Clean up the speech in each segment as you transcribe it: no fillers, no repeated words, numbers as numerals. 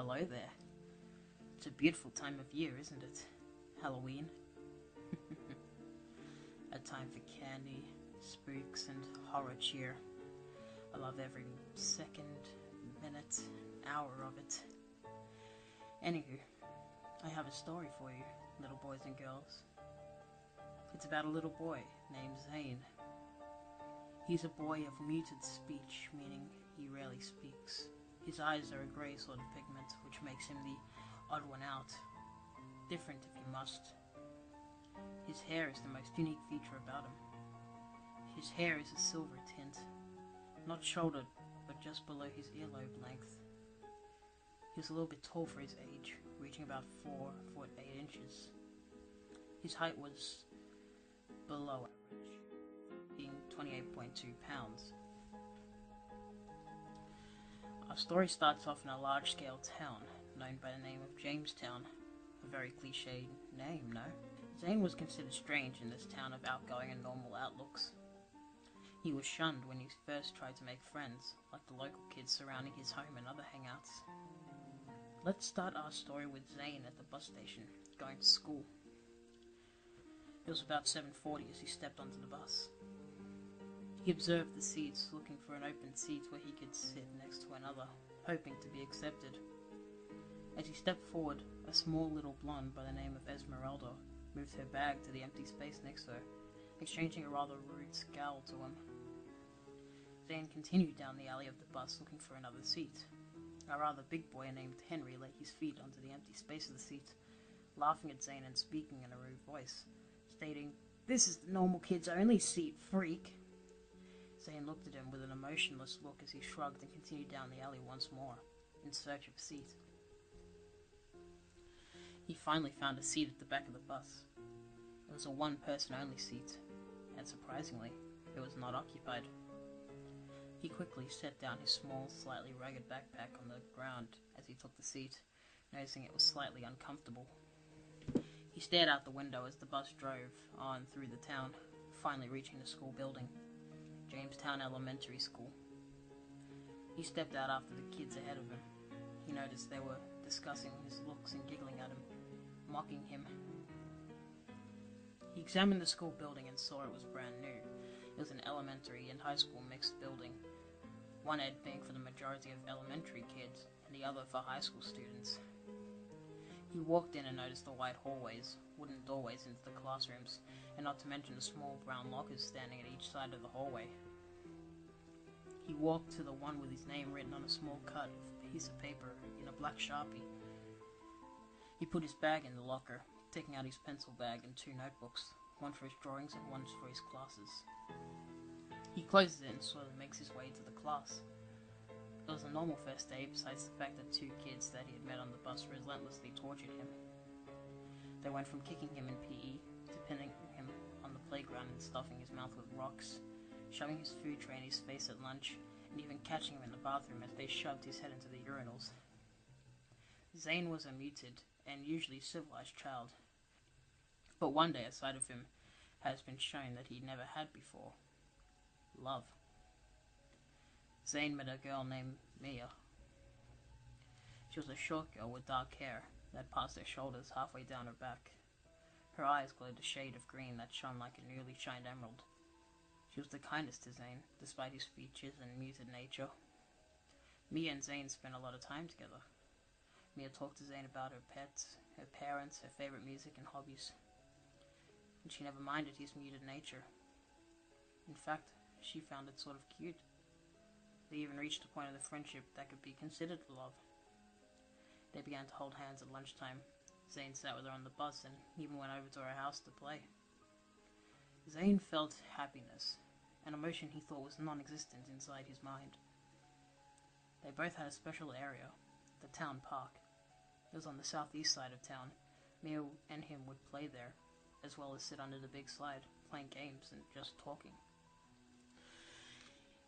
Hello there. It's a beautiful time of year, isn't it? Halloween. A time for candy, spooks, and horror cheer. I love every second, minute, hour of it. Anywho, I have a story for you, little boys and girls. It's about a little boy named Zane. He's a boy of muted speech, meaning he rarely speaks. His eyes are a grey sort of pigment, which makes him the odd one out. Different if you must. His hair is the most unique feature about him. His hair is a silver tint, not shouldered, but just below his earlobe length. He was a little bit tall for his age, reaching about 4 foot 8 inches. His height was below average, being 28.2 pounds. Our story starts off in a large-scale town, known by the name of Jamestown. A very cliched name, no? Zane was considered strange in this town of outgoing and normal outlooks. He was shunned when he first tried to make friends, like the local kids surrounding his home and other hangouts. Let's start our story with Zane at the bus station, going to school. It was about 7:40 as he stepped onto the bus. He observed the seats, looking for an open seat where he could sit next to another, hoping to be accepted. As he stepped forward, a small little blonde by the name of Esmeralda moved her bag to the empty space next to her, exchanging a rather rude scowl to him. Zane continued down the alley of the bus looking for another seat. A rather big boy named Henry laid his feet onto the empty space of the seat, laughing at Zane and speaking in a rude voice, stating, "This is the normal kids only seat, freak." Zane looked at him with an emotionless look as he shrugged and continued down the alley once more, in search of a seat. He finally found a seat at the back of the bus. It was a one-person only seat, and surprisingly, it was not occupied. He quickly set down his small, slightly ragged backpack on the ground as he took the seat, noticing it was slightly uncomfortable. He stared out the window as the bus drove on through the town, finally reaching the school building, Jamestown Elementary School. He stepped out after the kids ahead of him. He noticed they were discussing his looks and giggling at him, mocking him. He examined the school building and saw it was brand new. It was an elementary and high school mixed building, one end being for the majority of elementary kids and the other for high school students. He walked in and noticed the wide hallways, wooden doorways into the classrooms, and not to mention the small brown lockers standing at each side of the hallway. He walked to the one with his name written on a small cut of a piece of paper in a black Sharpie. He put his bag in the locker, taking out his pencil bag and 2 notebooks, one for his drawings and one for his classes. He closes it and slowly makes his way to the class. It was a normal first day, besides the fact that 2 kids that he had met on the bus relentlessly tortured him. They went from kicking him in PE, to pinning him on the playground and stuffing his mouth with rocks, shoving his food tray in his face at lunch, and even catching him in the bathroom as they shoved his head into the urinals. Zane was a muted and usually civilized child, but one day a side of him has been shown that he never had before: love. Zane met a girl named Mia. She was a short girl with dark hair that passed her shoulders halfway down her back. Her eyes glowed a shade of green that shone like a newly shined emerald. She was the kindest to Zane, despite his features and muted nature. Mia and Zane spent a lot of time together. Mia talked to Zane about her pets, her parents, her favorite music and hobbies, and she never minded his muted nature. In fact, she found it sort of cute. They even reached a point of the friendship that could be considered love. They began to hold hands at lunchtime. Zane sat with her on the bus and even went over to her house to play. Zane felt happiness, an emotion he thought was non-existent inside his mind. They both had a special area, the town park. It was on the southeast side of town. Mia and him would play there, as well as sit under the big slide, playing games and just talking.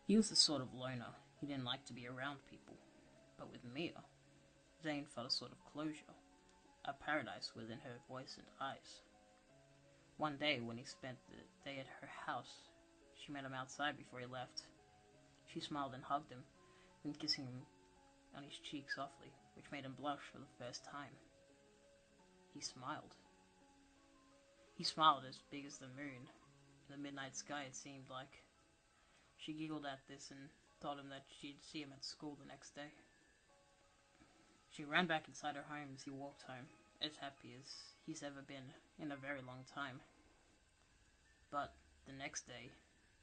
He was the sort of loner. He didn't like to be around people. But with Mia, Zane felt a sort of closure, a paradise within her voice and eyes. One day, when he spent the day at her house, she met him outside before he left. She smiled and hugged him, then kissing him on his cheek softly, which made him blush for the first time. He smiled. He smiled as big as the moon. In the midnight sky, it seemed like. She giggled at this and told him that she'd see him at school the next day. She ran back inside her home as he walked home, as happy as he's ever been in a very long time. But the next day,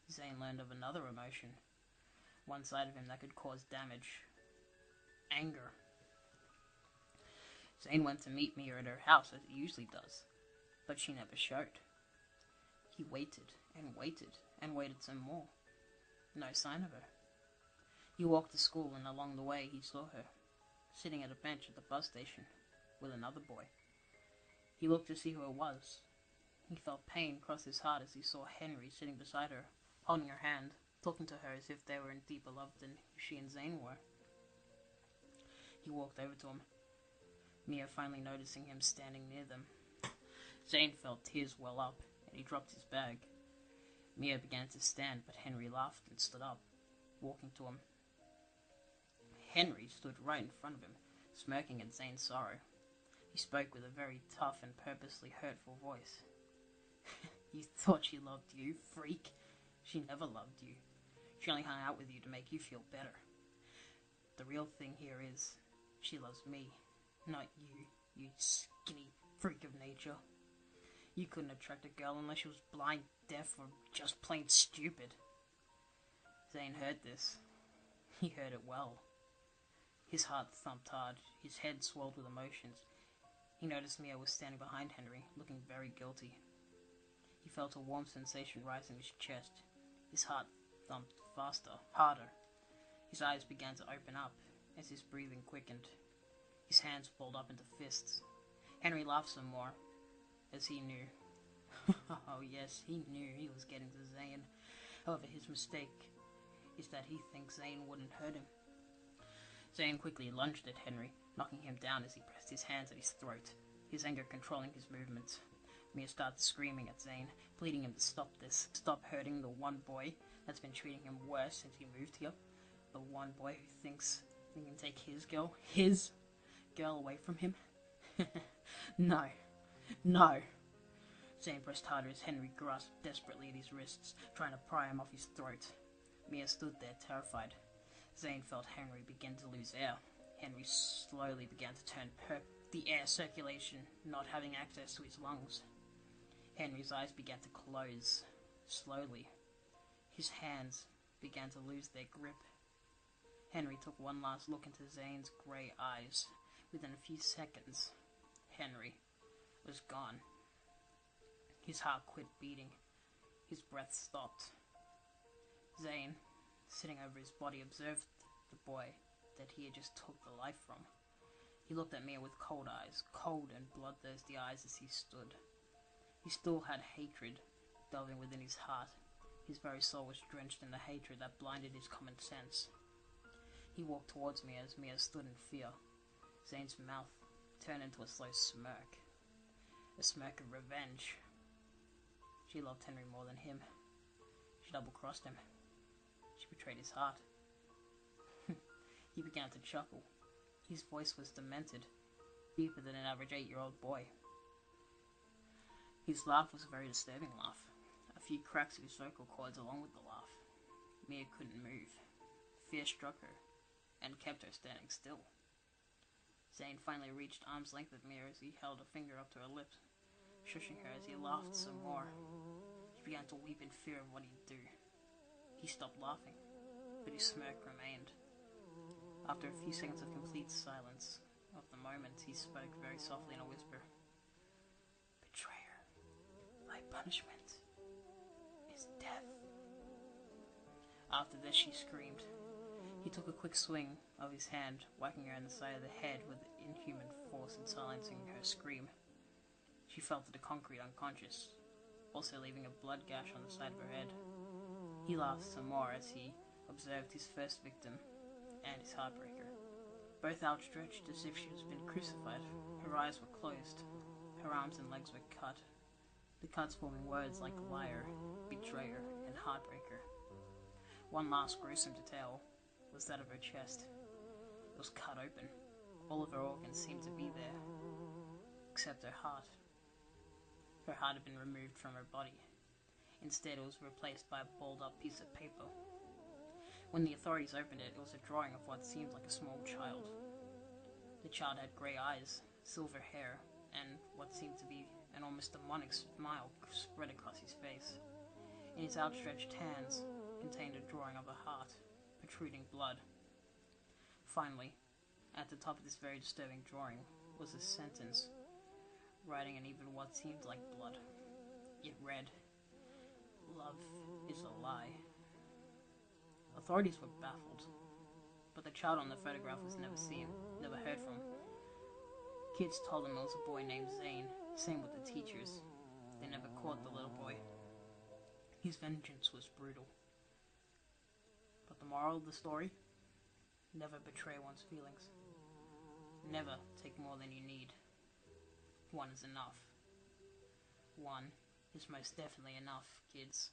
Zane learned of another emotion, one side of him that could cause damage. Anger. Zane went to meet Mia at her house as he usually does, but she never showed. He waited and waited and waited some more. No sign of her. He walked to school and along the way he saw her, sitting at a bench at the bus station with another boy. He looked to see who it was. He felt pain cross his heart as he saw Henry sitting beside her, holding her hand, talking to her as if they were in deeper love than she and Zane were. He walked over to him, Mia finally noticing him standing near them. Zane felt tears well up, and he dropped his bag. Mia began to stand, but Henry laughed and stood up, walking to him. Henry stood right in front of him, smirking at Zane's sorrow. He spoke with a very tough and purposely hurtful voice. You thought she loved you, freak. She never loved you. She only hung out with you to make you feel better. The real thing here is, she loves me, not you, you skinny freak of nature. You couldn't attract a girl unless she was blind, deaf, or just plain stupid. Zane heard this. He heard it well. His heart thumped hard, his head swelled with emotions. He noticed Mia was standing behind Henry, looking very guilty. He felt a warm sensation rise in his chest. His heart thumped faster, harder. His eyes began to open up as his breathing quickened. His hands balled up into fists. Henry laughed some more, as he knew. Oh yes, he knew he was getting to Zane. However, his mistake is that he thinks Zane wouldn't hurt him. Zane quickly lunged at Henry, knocking him down as he pressed his hands at his throat, his anger controlling his movements. Mia started screaming at Zane, pleading him to stop this, stop hurting the one boy that's been treating him worse since he moved here, the one boy who thinks he can take his girl away from him. No, no. Zane pressed harder as Henry grasped desperately at his wrists, trying to pry him off his throat. Mia stood there, terrified. Zane felt Henry begin to lose air. Henry slowly began to turn purple, the air circulation not having access to his lungs. Henry's eyes began to close, slowly. His hands began to lose their grip. Henry took one last look into Zane's grey eyes. Within a few seconds, Henry was gone. His heart quit beating. His breath stopped. Zane, sitting over his body, observed the boy that he had just took the life from. He looked at Mia with cold eyes, cold and bloodthirsty eyes as he stood. He still had hatred delving within his heart. His very soul was drenched in the hatred that blinded his common sense. He walked towards Mia as Mia stood in fear. Zane's mouth turned into a slow smirk. A smirk of revenge. She loved Henry more than him. She double-crossed him. She betrayed his heart. He began to chuckle. His voice was demented, deeper than an average 8-year-old boy. His laugh was a very disturbing laugh. A few cracks of his vocal cords along with the laugh. Mia couldn't move. Fear struck her, and kept her standing still. Zane finally reached arm's length of Mia as he held a finger up to her lips, shushing her as he laughed some more. She began to weep in fear of what he'd do. He stopped laughing, but his smirk remained. After a few seconds of complete silence of the moment, he spoke very softly in a whisper. Betrayer, thy punishment is death. After this, she screamed. He took a quick swing of his hand, whacking her in the side of the head with inhuman force and silencing her scream. She fell to the concrete unconscious, also leaving a blood gash on the side of her head. He laughed some more as he observed his first victim and his heartbreaker, both outstretched as if she had been crucified. Her eyes were closed, her arms and legs were cut, the cuts forming words like liar, betrayer, and heartbreaker. One last gruesome detail was that of her chest. It was cut open. All of her organs seemed to be there, except her heart. Her heart had been removed from her body. Instead, it was replaced by a balled-up piece of paper. When the authorities opened it, it was a drawing of what seemed like a small child. The child had grey eyes, silver hair, and what seemed to be an almost demonic smile spread across his face. In his outstretched hands contained a drawing of a heart, protruding blood. Finally, at the top of this very disturbing drawing was a sentence, writing in even what seemed like blood. It read, "Love is a lie." Authorities were baffled, but the child on the photograph was never seen, never heard from. Kids told them it was a boy named Zane, same with the teachers. They never caught the little boy. His vengeance was brutal. But the moral of the story? Never betray one's feelings. Never take more than you need. One is enough. One is most definitely enough, kids.